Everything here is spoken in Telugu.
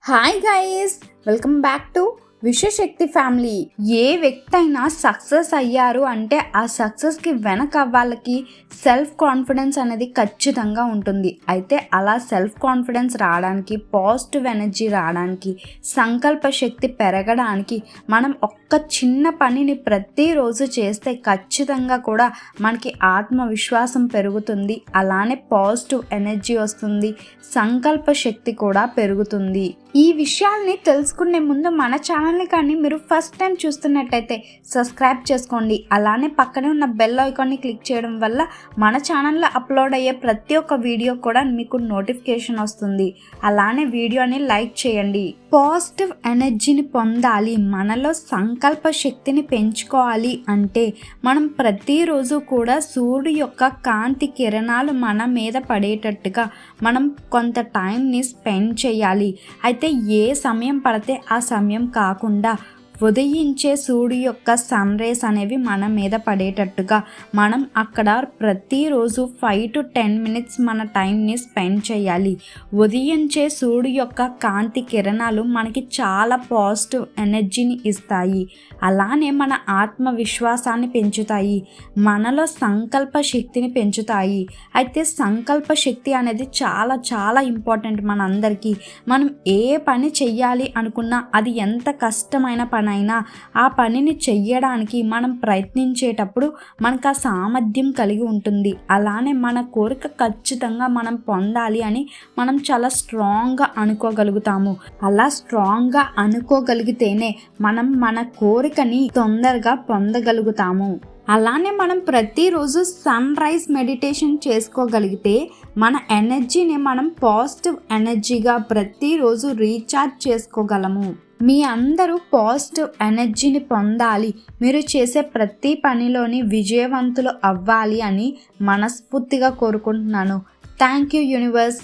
Hi guys, welcome back to Vishwashakti family. ఏ వ్యక్తి అయినా సక్సెస్ అయ్యారు అంటే ఆ సక్సెస్కి వెనక వాళ్ళకి సెల్ఫ్ కాన్ఫిడెన్స్ అనేది ఖచ్చితంగా ఉంటుంది. అయితే అలా సెల్ఫ్ కాన్ఫిడెన్స్ రావడానికి, పాజిటివ్ ఎనర్జీ రావడానికి, సంకల్ప శక్తి పెరగడానికి మనం ఒక్క చిన్న పనిని ప్రతిరోజు చేస్తే ఖచ్చితంగా కూడా మనకి ఆత్మవిశ్వాసం పెరుగుతుంది. అలానే పాజిటివ్ ఎనర్జీ వస్తుంది, సంకల్ప శక్తి కూడా పెరుగుతుంది. ఈ విషయాల్ని తెలుసుకునే ముందు మన ఛానల్ని కానీ మీరు ఫస్ట్ టైం చూస్తున్నట్టయితే సబ్స్క్రైబ్ చేసుకోండి. అలానే పక్కనే ఉన్న బెల్ ఐకాన్ని క్లిక్ చేయడం వల్ల మన ఛానల్లో అప్లోడ్ అయ్యే ప్రతి ఒక్క వీడియో కూడా మీకు నోటిఫికేషన్ వస్తుంది. అలానే వీడియోని లైక్ చేయండి. పాజిటివ్ ఎనర్జీని పొందాలి, మనలో సంకల్ప శక్తిని పెంచుకోవాలి అంటే మనం ప్రతిరోజు కూడా సూర్యుడు యొక్క కాంతి కిరణాలు మన మీద పడేటట్టుగా మనం కొంత టైంని స్పెండ్ చేయాలి. అయితే ఏ సమయం పడితే ఆ సమయం కాకుండా ఉదయించే సూర్యుడు యొక్క సన్ రేస్ అనేవి మన మీద పడేటట్టుగా మనం అక్కడ ప్రతిరోజు 5 to 10 minutes మన టైంని స్పెండ్ చేయాలి. ఉదయించే సూర్యుడు యొక్క కాంతి కిరణాలు మనకి చాలా పాజిటివ్ ఎనర్జీని ఇస్తాయి. అలానే మన ఆత్మవిశ్వాసాన్ని పెంచుతాయి, మనలో సంకల్ప శక్తిని పెంచుతాయి. అయితే సంకల్ప శక్తి అనేది చాలా చాలా ఇంపార్టెంట్ మనందరికీ. మనం ఏ పని చెయ్యాలి అనుకున్నా అది ఎంత కష్టమైన పని అయినా ఆ పనిని చెయ్యడానికి మనం ప్రయత్నించేటప్పుడు మనకు ఆ సామర్థ్యం కలిగి ఉంటుంది. అలానే మన కోరిక ఖచ్చితంగా మనం పొందాలి అని మనం చాలా స్ట్రాంగ్గా అనుకోగలుగుతాము. అలా స్ట్రాంగ్గా అనుకోగలిగితేనే మనం మన కోరికని తొందరగా పొందగలుగుతాము. అలానే మనం ప్రతిరోజు సన్ రైజ్ మెడిటేషన్ చేసుకోగలిగితే మన ఎనర్జీని మనం పాజిటివ్ ఎనర్జీగా ప్రతిరోజు రీఛార్జ్ చేసుకోగలము. మీ అందరూ పాజిటివ్ ఎనర్జీని పొందాలి, మీరు చేసే ప్రతి పనిలోని విజయవంతులు అవ్వాలి అని మనస్ఫూర్తిగా కోరుకుంటున్నాను. Thank you universe.